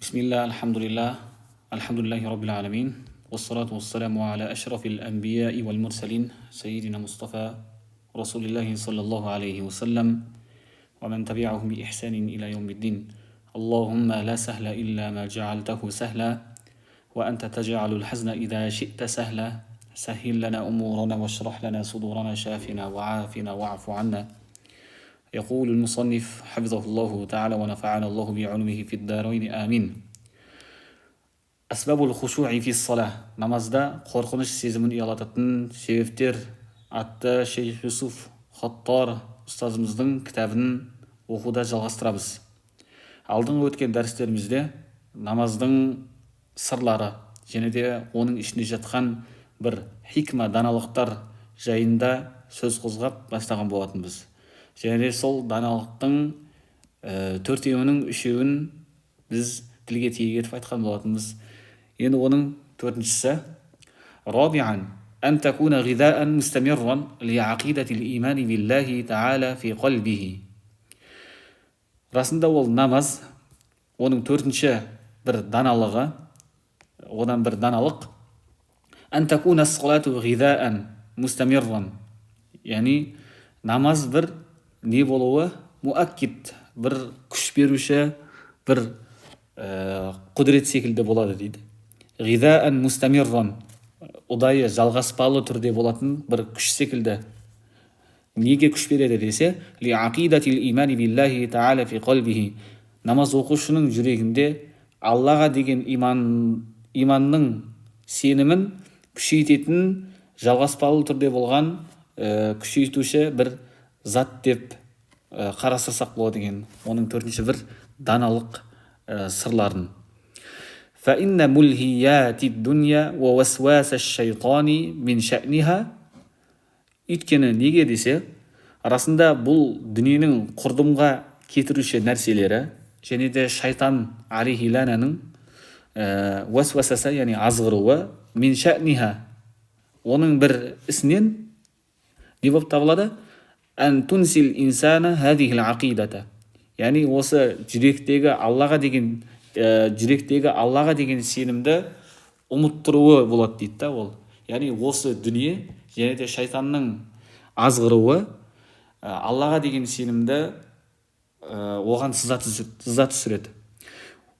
بسم الله الحمد لله رب العالمين والصلاة والسلام على أشرف الأنبياء والمرسلين سيدنا مصطفى رسول الله صلى الله عليه وسلم ومن تبعهم بإحسان إلى يوم الدين. اللهم لا سهل إلا ما جعلته سهلا وأنت تجعل الحزن إذا شئت سهلا. سهل لنا أمورنا واشرح لنا صدورنا شافنا وعافنا واعف عنا. يقول المصنف حفظه الله تعالى ونفعنا الله بعلمه في الدارين آمين. Асбабул хушуи фи ссала. Намазда қорқыныш сезімін ұялататын себептер атты Шейх Юсуф Хаттар ұстазымыздың кітабын оқуда жалғастырамыз. Алдыңғы өткен дәрістерімізде намаздың сырлары және де оның ішінде жатқан бір хикма, даналықтар жайында сөз қозғап бастаған болатынбыз. Және де сол даналықтың төртеуінің үшеуін біз тілге тиек етіп айтқан болатынбыз. Енді оның төртіншісі رابعا أن تكون غذاء مستمرا لعقيدة الإيمان بالله تعالى في قلبه. Расында ол намаз, оның төртінші бір даналығы, одан бір даналық أن تكون الصلاة غذاء مستمرا. Яғни намаз бір не болуы муаккид, бір күш беруші, бір құдірет секілді болады дейді. Ғидаан мустамирран, ұдайы жалғаспалы түрде болатын бір күш секілді. Неге күш береді десе, ли ақидатил имани биллахи та'ала фи қалбихи. Намаз оқушының жүрегінде Аллаға деген иманның сенімін күшейтетін, жалғаспалы түрде болған күшейтуші бір зат деп қарастырсақ болады екен. Оның төртінші бір даналық сырларын. فإن ملهيات الدنيا ووسواس الشيطان من شأنها. Өйткені неге десе, арасында бұл дүниенің құрдымға кетіруші нәрселері және де шайтан алейхилананың уасвасасы, яғни азғыруы, min шә'ниха, оның бір ісінен не болып табылады? Ән тунсил инсана хадихил ақидата. Яғни осы жүректегі Аллаға деген сенімді ұмыттыруы болады дейді да ол. Яғни осы дүние және де шайтанның азғыруы Аллаға деген сенімді оған сызат түсіреді.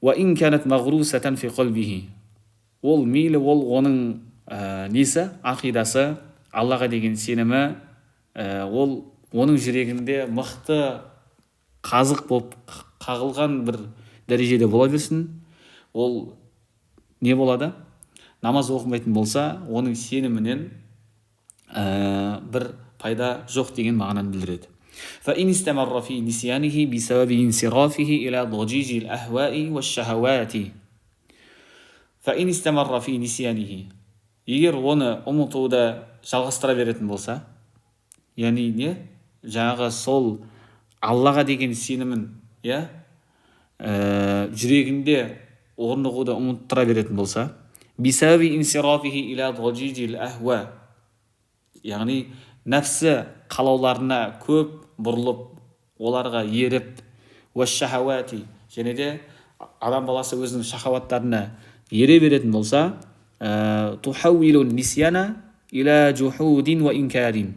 وَإِنْ كَانَتْ مَغْرُوسَةً فِي قَلْبِهِ. Ол мейлі ол оның несі, ақидасы, Аллаға деген сенімі, ол оның жүрегінде мықты қазық болып қағылған бір дәрежеде бола берсін. Ол не болады? Намаз оқымайтын болса, оның сенімінен бір пайда жоқ деген мағынаны білдіреді. فإن استمر في نسيانه بسبب انصرافه إلى ضجيج الأهواء والشهوات. فإن استمر في نسيانه. Егер оны ұмытуды жалғастыра беретін болса, яғни не? Жаңағы сол Аллаға деген сенімін, жүрегінде орнығуды ұмыттыра беретін болса, бисаби инсирафихи иля ضجيج الأهواء. Яғни нәпсі қалауларына көп бұрылып, оларға еріп, уашшахауати, және де адам баласы өзінің шахауаттарына ере беретін болса, тухауилу нисяна иля жухудин ва инкарин.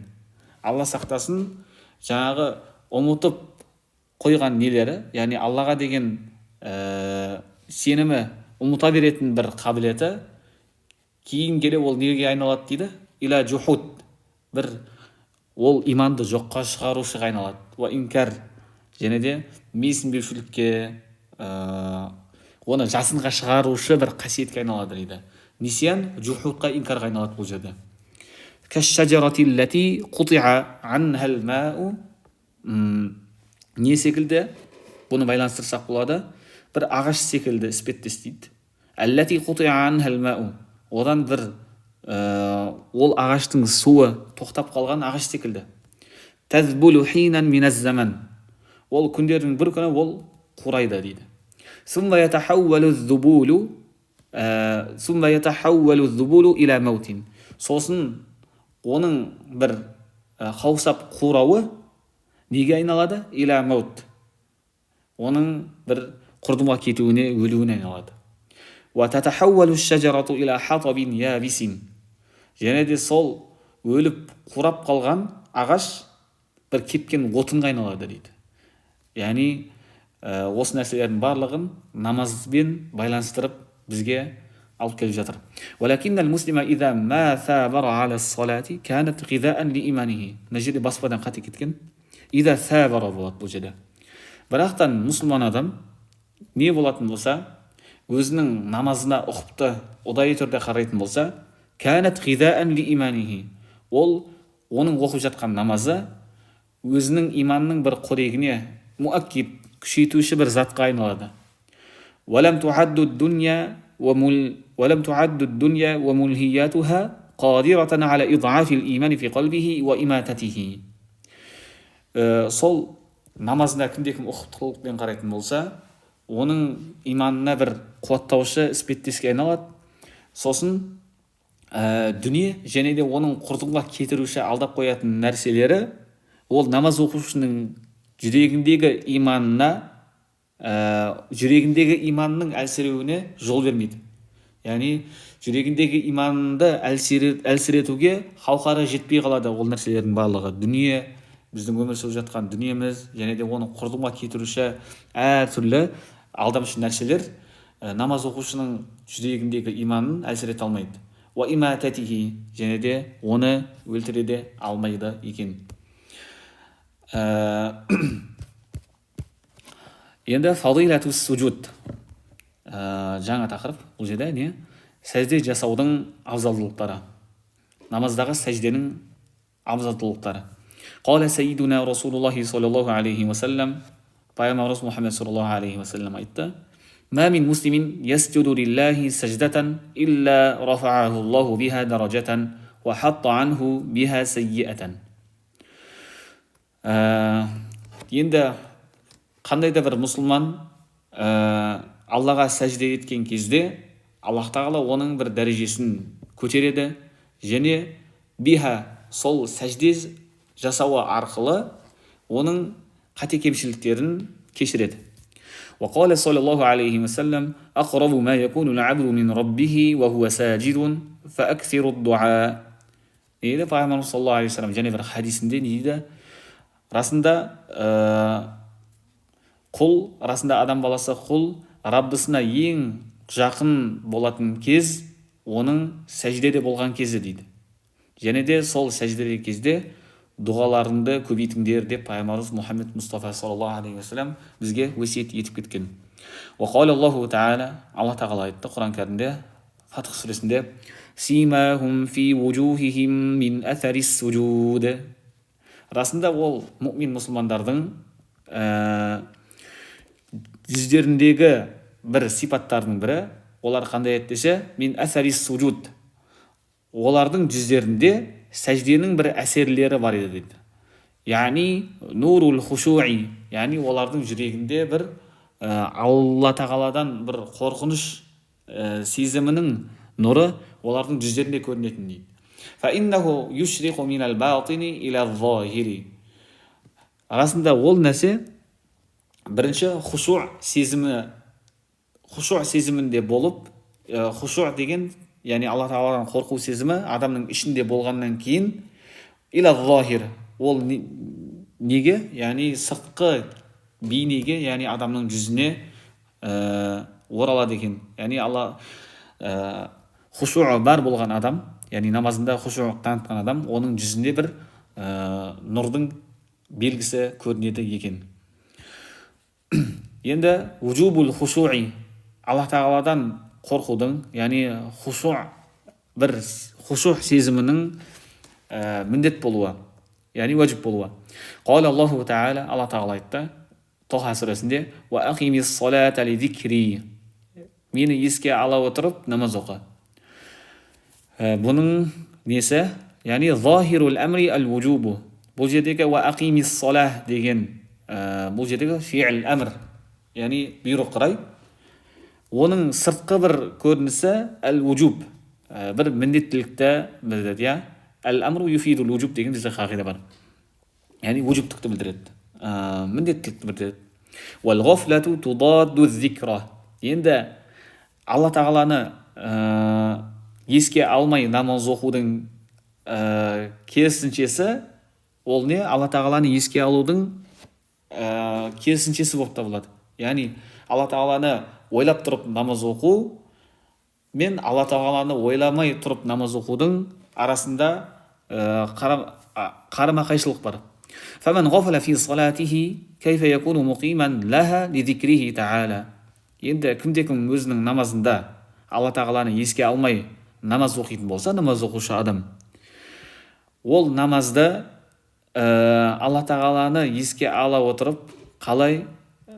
Алла сақтасын, жаңағы ұмытып қойған нелері, яғни Аллаға деген сенімі ұмыта беретін бір қабілеті кейін келе ол неге айналады дейді? Иля жухуд, бір ол иманды жоққа шығарушыға айналады. Ва инкар, және де менсінбеушілікке, оны жасынға шығарушы бір қасиетке айналады дейді. Нисян жухудқа, инкарға айналады бұл жерде. Кәш-шаджаратиллати қутиа анхал мау. Не секілді? Бұны байланыстырсақ болады. Бір ағаш секілді іспеттес дейді. Әлләти қутиа анхал мау. Одан бір ол ағаштың суы тоқтап қалған ағаш секілді. Тазбулу хинан миназ заман. Ол күндердің бір күні ол қурайды дейді. Сумма ятахаувалу зубулу иля маутин. Сосын оның бір қаусап қурауы неге айналады? Иля маут. Оның бір құрдымға кетуіне, өлуіне айналады. وَتَتَحَوَّلُ الشَّجَرَةُ إِلَى حَطَبٍ يَابِسٍ. және де сол өліп қурап қалған ағаш бір кепкен отынға айналады дейді. Яғни осы нәрселердің барлығын намазбен байланыстырып бізге алып келіп жатыр. وَلَكِنَّ الْمُسْلِمَ إِذَا مَا ثَابَرَ عَلَى الصَّلَاةِ كَانَتْ غِذَاءً لِإِيمَانِهِ. Мына жерде баспадан қате кеткен. إِذَا ثَابَرَ болады бұл жерде. Бірақтан мұсылман адам не болатын болса, өзінің намазына ұқыпты, ұдайы түрде қарайтын болса, كَانَتْ غِذَاءً لِإِيمَانِهِ. Ол оның оқып жатқан намазы өзінің иманның бір қорегіне, муаккид, күшейтуші бір затқа айналады. وَلَمْ تُعَدُّ الدُّنْيَا وَمُلْهِيَّاتُهَا قَادِرَةً عَلَى إِضْعَافِ الْإِيمَانِ فِي قَلْبِهِ وَإِمَاتَتِهِ. Сол намазына кімде-кім ұқыптылықпен қарайтын болса, оның иманына бір қуаттаушы іспеттеске айналады. Сосын дүние және де оның құрдымға кетіруші, алдап қоятын нәрселері ол намаз оқушының жүрегіндегі иманның әлсіреуіне жол бермейді. Яғни жүрегіндегі иманды әлсіретуге қауқары жетпей қалады ол нәрселердің барлығы. Дүние, біздің өмір сүріп жатқан дүниеміз, және де оны құрдымға кетіруші әртүрлі алдамшы нәрселер намаз оқушының жүрегіндегі иманын әлсірете алмайды. وَإِمَاتَتِهِ. және де оны өлтіре де алмайды екен. Енді фадилату суджуд, жаңа тақырып. Бұл жерде не? Сәжде жасаудың абзалдылықтары. Намаздағы сәжденің абзалдылықтары. Қала сайидуна Расулуллахи саллаллаху алейхи ва саллам, пайғамбарымыз Мұхаммед саллаллаху алейхи ва саллам айтты: "Ма мин муслимин ясджуду лиллахи саждатан илля рафа'аху Аллаху биха даражатан ва хатта анху биха саййиатан." Енді қандай да бір мұсылман Аллаға сәжде еткен кезде Аллах тағала оның бір дәрежесін көтереді, және биха, сол сәжде жасауы арқылы оның қате кемшіліктерін кешіреді. وقال صلى الله عليه وسلم أقرب ما يكون العبد من ربه وهو ساجد فأكثر الدعاء. Дейді пайғамбарымыз саллаллаху алейхи вассалам және бір хадисінде не дейді? Расында адам баласы құл Раббысына ең жақын болатын кез оның сәждеде болған кезі дейді. Және де сол сәждеде кезде дұғаларыңды көбейтіңдер деп пайғамбарымыз Мұхаммед Мұстафа саллаллаху алейхи вассалам бізге өсиет етіп кеткен. وقال الله تعالى, Алла тағала айтты Құран кәрімде, Фатх сүресінде: "Симахум фи вужухихим мин аthari суджуд." Расында ол мұъмин мұсылмандардың жүздеріндегі бір сипаттардың бірі, олар қандай еді десе, мин аthari суджуд. Олардың жүздерінде сәжденің бір әсерлері бар еді дейді. Яғни нурул хушуи, яғни олардың жүрегінде бір Алла тағаладан бір қорқыныш сезімінің нұры олардың жүздерінде көрінетін дейді. فَإِنَّهُ يُشْرِقُ مِنَ الْبَاطِنِ إِلَى الظَّاهِرِ. Расында ол нәрсе бірінші хушуъ сезімінде болып, хушуъ деген, яғни Алла тағаладан қорқу сезімі адамның ішінде болғаннан кейін иля захир, ол неге, яғни сыртқы бейнеге, яғни адамның жүзіне оралады екен. Яғни Алла хушуъ бар болған адам, яғни намазында хушуъ танытқан адам, оның жүзінде бір нұрдың белгісі көрінеді екен. Енді вужубул хушуи, Алла тағаладан қорқудың, яғни хушуъ сезімінің міндет болуы, яғни уәжіп болуы. Қала Аллаху Та'ала, Алла тағала айтты Тоха сүресінде: "Ва ақимис салата ли зикри." Мені еске ала отырып намаз оқы. Бұның несі? Яғни захирул амри ал-вужубу. Бұл жердегі ва ақимис салах деген бұл жердегі фи'л амр, яғни бұйрық құрай. Оның сыртқы бір көрінісі әл-вужуб, бір міндеттілікті білдіреді. Әл-амру юфидул вужуб деген бізде қағида бар. Яғни вужубтықты білдіреді, міндеттілікті білдіреді. Уәл ғафлату тудадду зикра. Енді Алла тағаланы еске алмай намаз оқудың керісіншесі ол не? Алла тағаланы еске алудың керісіншесі болып табылады. Яғни Алла тағаланы ойлап тұрып намаз оқу мен Алла тағаланы ойламай тұрып намаз оқудың арасында қарама қайшылық бар. فمن غفل في صلاته كيف يكون مقيما لها لذكره تعالى. Енді кімде-кім өзінің намазында Алла тағаланы еске алмай намаз оқитын болса, намаз оқушы адам, ол намазды Алла тағаланы еске ала отырып қалай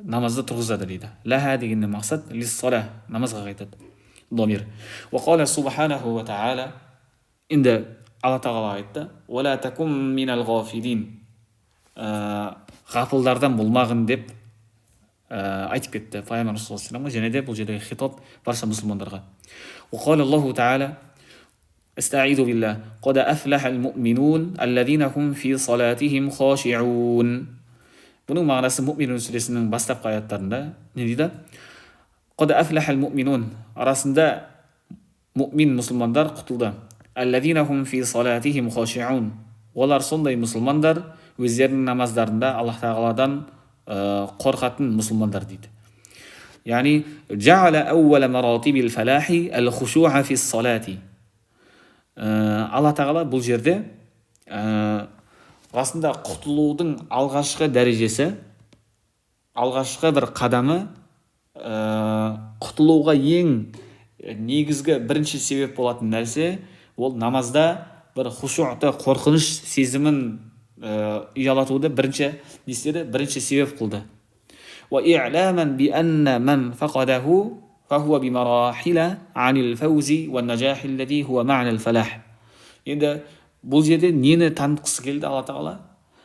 намазды тұрғызады дейді. Лаха дегенде мақсат лиссала, намазға қайтады. Домир. Уақала субханаху ва та'ала. Енді Алла тағала айтты: «Уәла такум минал ғафилин». Ғафылдардан болмағын деп айтып кетті пайғамбар саллаллаху алейхи ва саллям. Және де бұл жердегі хитап барша мұсылмандарға. Уақала Аллаху та'ала: استعيذ بالله قد أفلح المؤمنون الذين هم في صلاتهم خاشعون. Бұның мағынасы Муъминун сүресінің бастапқы аяттарында не дейді? قد أفلح المؤمنون, арасында мұъмин мұсылмандар құтылды. الذين هم في صلاتهم خاشعون, олар сондай мұсылмандар өздерінің намаздарында Аллах тағаладан қорқатын мұсылмандар дейді. яғни جعل أول مراتب الفلاح الخشوع في الصلاة. Алла тағала бұл жерде расында құтылудың алғашқы дәрежесі, алғашқы бір қадамы, құтылуға ең негізгі бірінші себеп болатын нәрсе ол намазда бір хушуъты, қорқыныш сезімін ұялатуды бірінші себеп қылды. وإعلاما بأن من فقده فهو بمراحل عن الفوز والنجاح الذي هو معنى الفلاح. Енді бұл жерде нені танытқысы келді Алла тағала?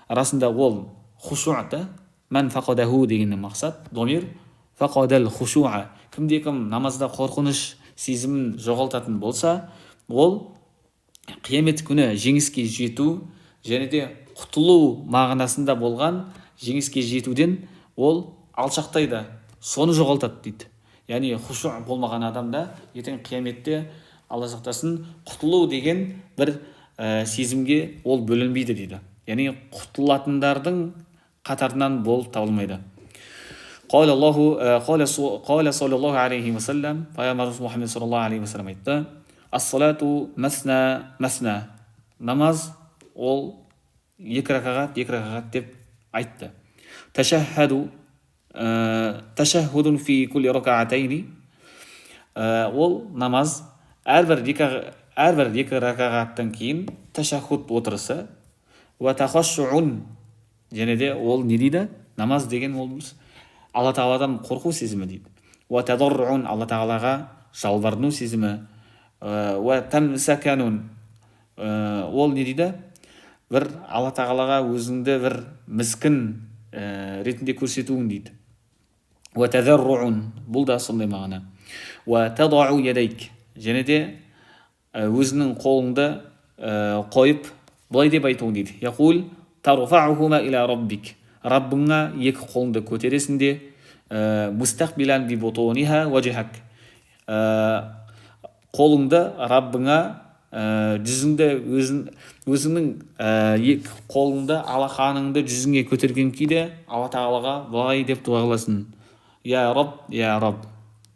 Расында ол хушуъты, мән фақадаху дегеннен мақсат домир фақадал хушу'a. Кімде-кім намазда қорқыныш сезімін жоғалтатын болса, ол қиямет күні жеңіске жету және де құтылу мағынасында болған жеңіске жетуден ол алшақтайды, соны жоғалтады дейді. Яғни хушуъ болмаған адамда ертең қияметте Алла сақтасын құтылу деген бір сезімге ол бөлінбейді дейді. Яғни құтылатындардың қатарынан болып табылмайды. Қала саллаллаху алейхи ва саллям, пайғамбарымыз Мұхаммед саллаллаху алейхи ва саллям айтты: «Ас-салату масна масна». Намаз ол екі ракағат деп айтты. Ташаххудун фи кулли ракаатайни. Ол намаз әрбір екі ракағаттан кейін ташаххуд отырысы. Ва тахашшуун, және де ол не дейді? Намаз деген ол Алла тағаладан қорқу сезімі дейді. Ва тадарруун, Алла тағалаға жалбарыну сезімі. Ва тамсаканун, ол не дейді? Бір Алла тағалаға өзіңді бір міскін ретінде көрсетуің дейді. Ва тадарруун, бұл да сондай мағына. Ва тадау ядайк, және де өзінің қолыңды қойып былай деп айтуың дейді. Яқул тарфаухума иля раббик, Раббыңа екі қолыңды көтересің де мустақбилан би бутуниха вajhak, қолыңды Раббыңа жүзіңді өзіңнің екі қолыңды алақаныңды жүзіңе көтерген күйде Алла тағалаға былай деп дуа қыласың: я Рабб, я Рабб,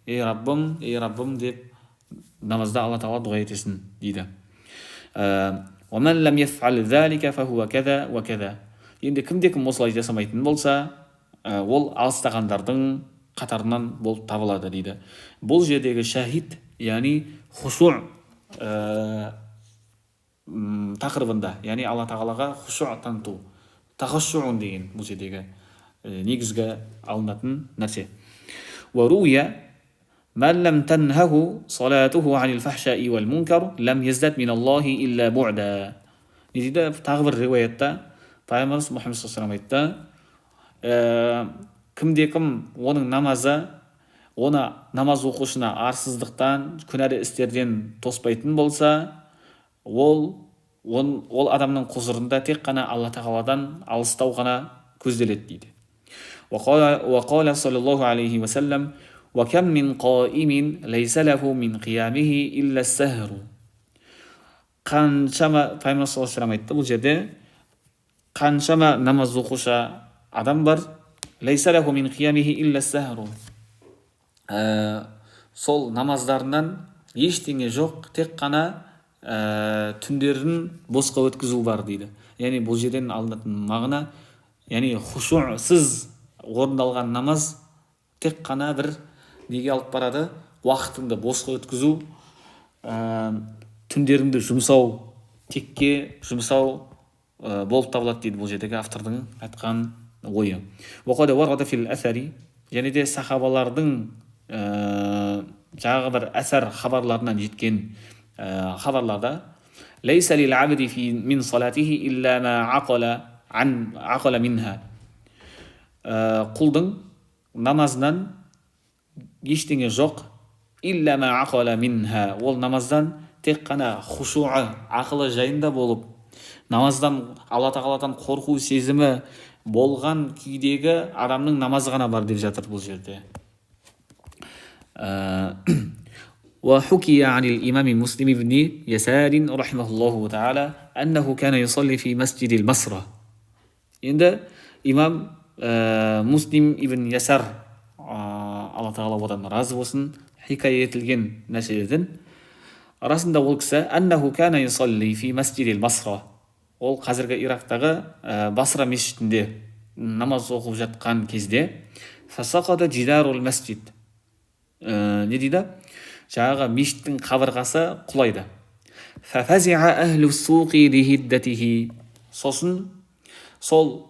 ей Раббым деп намазда Алла тағала дуа етесің дейді. ومن لم يفعل ذلك فهو كذا وكذا. Енді кімде-кім осылай жасамайтын болса, ол алыстағандардың қатарынан болып табылады дейді. Бұл жердегі шахид, яғни хушуъ тақырыбында, яғни Алла тағалаға хушуъ таныту, тахашшуун деген бұл жердегі негізгі алынатын нәрсе. وروي من لم تنهه صلاته عن الفحشاء والمنكر لم يزدد من الله إلا بعدا. Не дейді? Тағы бір риуаятта пайғамбарымыз Мұхаммед саллаллаху алейхи ва саллям айтты: кімде-кім оның намазы, оны намаз оқушына арсыздықтан, күнәлі істерден тоспайтын болса, ол адамның құзырында тек қана Алла тағаладан алыстау ғана көзделеді дейді. وقال صلى الله عليه وسلم وكم من قائم ليس له من قيامه إلا السهر. Қаншама пайғамбар саллаллаху алейхи айтты бұл жерде, қаншама намаз оқушы адам бар, лейса лаху мин қиямихи илля сахру, сол намаздарынан ештеңе жоқ, тек қана түндерін босқа өткізу бар дейді. Яғни бұл жерден алынатын мағына, яғни хушусыз орындалған намаз тек қана бір неге алып барады, уақытыңды босқа өткізу, түндеріңді жұмсау, текке жұмсау болып табылады дейді бұл жердегі автордың айтқан ойы. Және де сахабалардың жағы бір әсәр хабарларынан жеткен хабарларда лейса лил абди фи мин салатихи илля ма ақала минха, құлдың намазынан ештеңе жоқ, илля ма ақала минха, ол намаздан тек қана хушуы, ақылы жайында болып, намаздан, алла тағаладан қорқу сезімі болған күйдегі адамның намазы ғана бар деп жатыр бұл жерде. وحكي عن الإمام مسلم بن يسار رحمه الله تعالى أنه كان يصلي في مسجد المسرة. Енді имам Муслим ибн Ясар, алла тағала одан разы болсын, хикая етілген нәрселерден арасында ол кісі аннаху кана юсалли фи масджидил Басра, ол қазіргі Ирактағы Басра мешітінде намаз оқып жатқан кезде фасақада джидарул масджид, не дейді, жаңағы мешіттің қабырғасы құлайды. фафазиа ахлу суқи лихиддатихи, сосын сол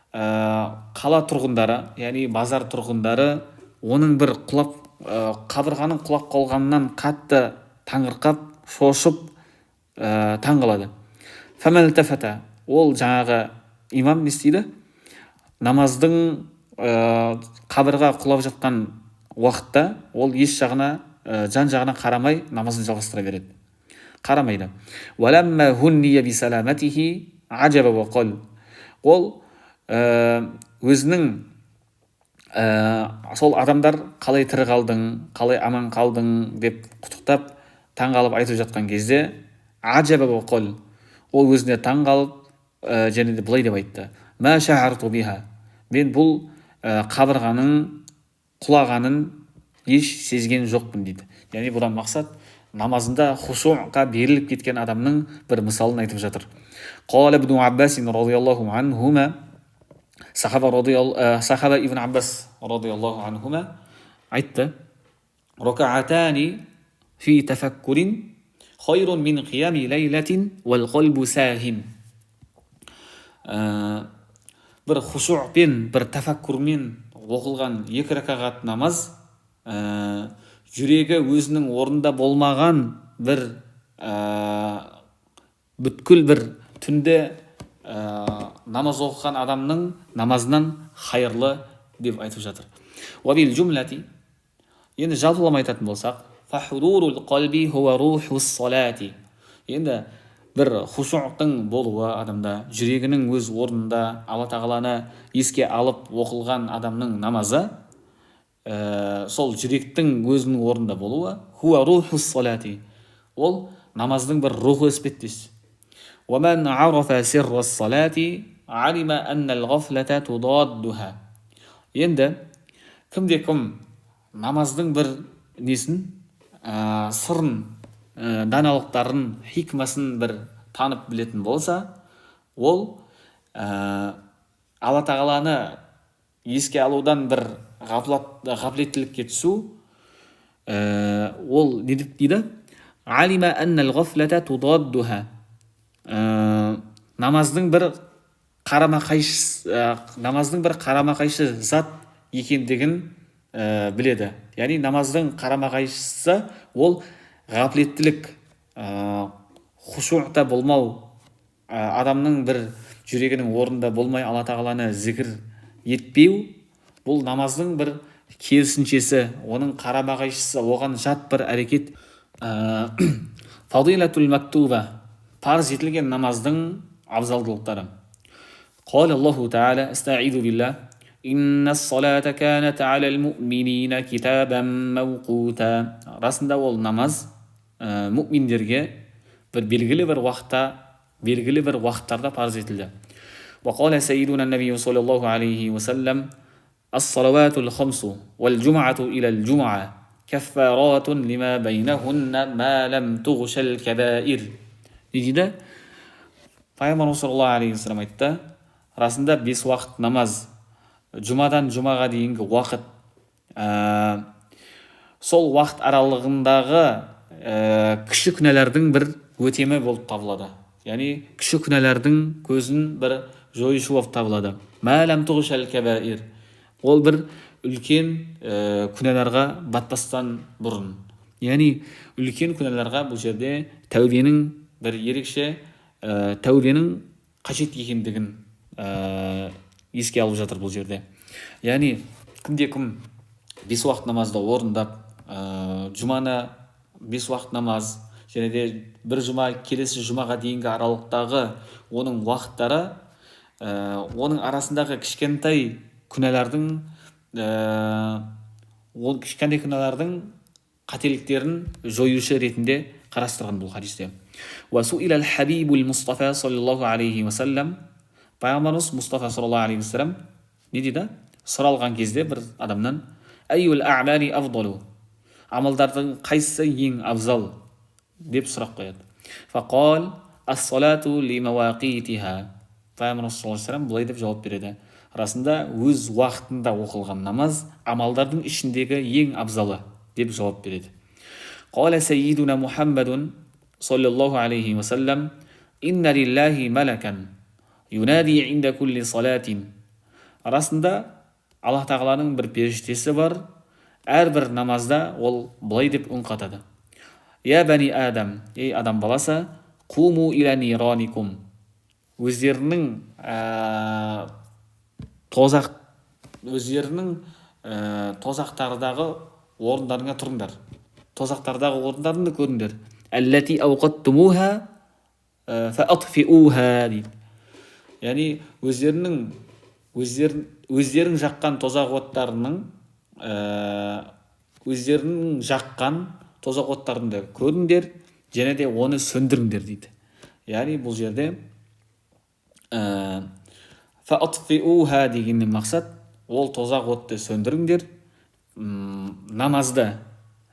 қала тұрғындары, яғни базар тұрғындары оның бір құлап, қабырғаның құлап қалғанынан қатты таңырқап, шошып таңғалады. Фамалтафата, ол жаңағы имам не істейді, намаздың қабырға құлап жатқан уақытта ол еш жағына, жан жағына қарамай намазын жалғастыра береді, қарамайды. Валамма хунния бисаламатихи аджаба ва қал, ол өзінің сол адамдар қалай тірі қалдың, қалай аман қалдың деп құттықтап таңғалып айтып жатқан кезде аджаба ва қал, ол өзіне таңғалып және де былай деп айтты: ма шаарту биха, мен бұл қабырғаның құлағанын еш сезген жоқпын дейді. Яғни бұдан мақсат намазында хушуға беріліп кеткен адамның бір мысалын айтып жатыр. Қала ибн Аббас радиаллаху анхума, сахаба ибн Аббас радиаллаху анхума айтты: ракаатани фи тафаккурин хайрун мин қиями лейлатин вал қалбу сахин. Бір хушуъпен, бір тафаккурмен оқылған екі ракағат намаз жүрегі өзінің орнында болмаған бір бүткіл бір түнде намаз оқыған адамның намазынан хайырлы деп айтып жатыр. Уабил джумлати, енді жалпылама айтатын болсақ, фахурурул қалби хуа рухус салати, енді бір хушуътың болуы адамда, жүрегінің өз орнында алла тағаланы еске алып оқылған адамның намазы, сол жүректің өзінің орнында болуы, хуа рухус салати, ол намаздың бір рухы іспеттес. ومن عرف سر الصلاة علم أن الغفلة تضادها. Енді кімде кім намаздың бір несін, сырын, даналықтарын, хикмасын бір танып білетін болса, ол алла тағаланы еске алудан бір ғафлеттілікке түсу, ол не деп дейді? Алима аннал ғафлата тудаддуха, намаздың бір қарама-қайшы зат екендігін біледі. Яғни намаздың қарама-қайшысы ол ғафлеттілік, хушуъта болмау, адамның бір жүрегінің орнында болмай алла тағаланы зікір етпеу, бұл намаздың бір керісіншесі, оның қарама-қайшысы, оған жат бір әрекет. Фадилатул мактуба, парыз етілген намаздың абзалдылықтары. Қал Аллаху Таала, астаиду билла, инна ссалата канат алал муъминина китабан мауқута. Расында ол намаз муъминдерге бір белгілі бір уақытта, белгілі бір уақыттарда парыз етілді. وقال سيدنا النبي صلى الله عليه وسلم الصلوات الخمس والجمعة إلى الجمعة كفارات لما بينهن ما لم تغش الكبائر. Дейді, пайғамбар саллаллаху алейхи вассалам айтты, расында 5 уақыт намаз, жұмадан жұмаға дейінгі уақыт, сол уақыт аралығындағы кіші күнәлардың бір өтемі болып табылады. Яғни кіші күнәлардың көзін бір жойышы болып табылады. Мәләм тұғышал кәбәир. Ол бір үлкен күнәларға батпастан бұрын. Яғни үлкен күнәларға бұл жерде тәубенің бір ерекше тәубенің қажет екендігін еске алып жатыр бұл жерде. Яғни кімде-кім 5 уақыт намазды орындап, жұманы 5 уақыт намаз, және де бір жұма келесі жұмаға дейінгі аралықтағы оның уақыттары, оның арасындағы кішкентай күнәлардың, ол кішкентай күнәлардың қателіктерін жоюшы ретінде қарастырған бұл хадисте. وسئل الحبيب المصطفى صلى الله عليه وسلم. Пайғамбарымыз Мұстафа саллаллаху алейхи вассалам не дейді? Сұралған кезде бір адамнан айюл а'мали афдалу, амалдардың қайсысы ең абзал деп сұрақ қояды. Фақал ас-салату лимауақитиха. Пайғамбарымыз саллаллаху алейхи вассалам былай деп жауап береді: расында өз уақытында оқылған намаз амалдардың ішіндегі ең абзалы деп жауап береді. Қала саййидуна Мухаммадун саллаллаху алейхи вассалам инна лиллахи малакан юнади инда кулли салатин. Расында Аллах тағаланың бір періштесі бар, әрбір намазда ол былай деп үн қатады: я бани адам, ей адам баласы, қуму иля нираникум, өздерінің тозақтардағы орындарыңа тұрыңдар, тозақтардағы орындарыңды көріңдер. Әлләти ауқаттумуха фаатфиуха дейді. Яғни өздерің жаққан тозақ оттарының, өздерінің жаққан тозақ оттарында көріңдер, және де оны сөндіріңдер дейді. Яғни бұл жерде фаатфиуха дегеннен мақсат ол тозақ отты сөндіріңдер. Намазды,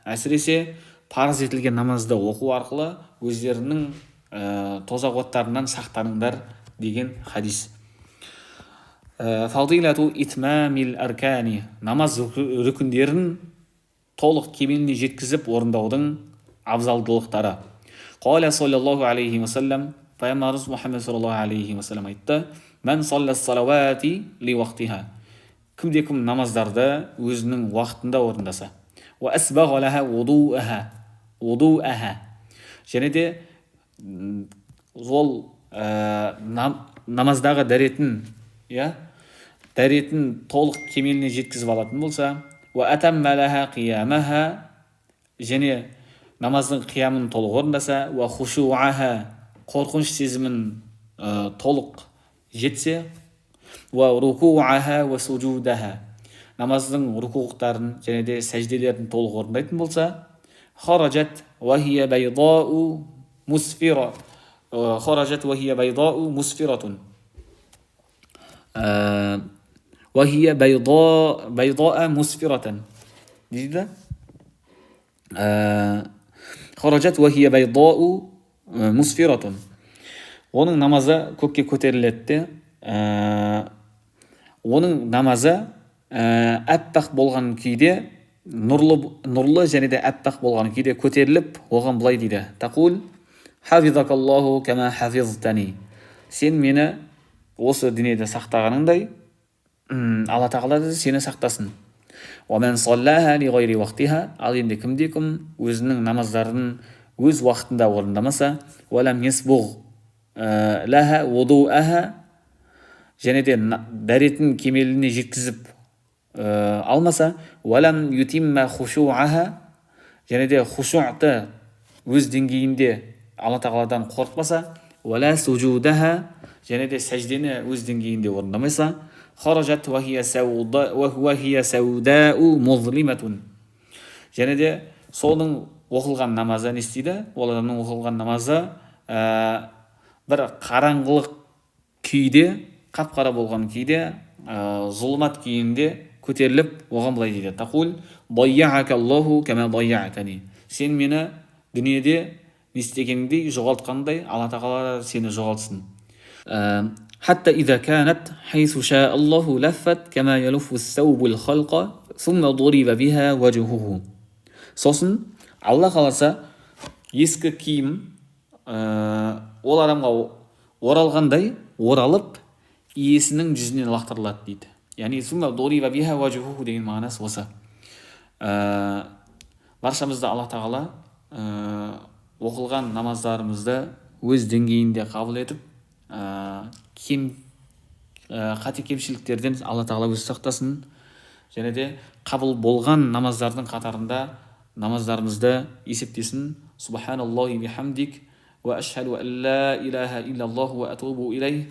әсіресе парыз етілген намазды оқу арқылы өздерінің тозақ оттарынан сақтаныңдар деген хадис. Фадилату итмамил аркани, намаз рүкіндерін толық кемеліне жеткізіп орындаудың абзалдылықтары. Қала саллаллаху алейхи вассалам, пайғамбарымыз Мұхаммед саллаллаху алейхи вассалам айтты: мән саллас салауати ли уақтиха, кімде-кім намаздарды өзінің уақытында орындаса, уа асбаға лаха вудуаха, және де ол намаздағы дәретін толық кемеліне жеткізіп алатын болса, уа атамма лаха қиямаха, және намаздың қиямын толық орындаса, уа хушуаха, қорқыныш сезімін толық жетсе, уа рукуаха уа суджудаха, намаздың рукуқтарын және де сәжделерін толық орындайтын болса, хараджат уа хия байдау мусфира, хараджат уа хия байдау мусфиратун, уа хия байдау мусфиратан дейді. Хараджат уа хия байдау мусфиратун, оның намазы көкке көтеріледі де, оның намазы әппақ болған күйде, нұрлы және де әппақ болған күйде көтеріліп, оған былай дейді: тақул хафизакаллаху кама хафизтани, сен мені осы дүниеде сақтағаныңдай Алла тағала да сені сақтасын. Уамен саллаха ли гайри уақтиха, ал енді кімде-кім өзінің намаздарын өз уақытында орындамаса, уалам есбуғ лаха вудуаха, және де дәретін кемеліне жеткізіп алмаса, уалам ютимма хушуаха, және де хушуъты өз деңгейінде Алла тағаладан қорықпаса, уала суджудаха, және де сәждені өз деңгейінде орындамаса, خرجت وهي سوداء مظلمة. және де соның оқылған намазы не істейді? Ол адамның оқылған намазы бір қараңғылық күйде, қап-қара болған күйде, зұлмат күйінде көтеріліп, оған былай дейді: тақул дайяакаллаху кама дайяатани. Сен мені дүниеде не істегеніңдей, жоғалтқандай, Алла тағала сені жоғалтсын. حتى إذا كانت حيث شاء الله لفت كما يلف الثوب الخلق ثم ضرب بها وجهه. Сосын Алла қаласа ескі киім ол адамға оралғандай оралып иесінің жүзінен лақтырылады дейді. Яғни сумма ضرب بها وجهه деген мағынасы осы. Баршамызды Алла тағала оқылған намаздарымызды өз деңгейінде қабыл етіп, қате кемшіліктерден Алла тағала өзі сақтасын. Және де қабыл болған намаздардың қатарында намаздарымызды есептесін. Субханаллахи бихамдик ва ашхаду ан ла илаха иллаллаху ва атубу илейх.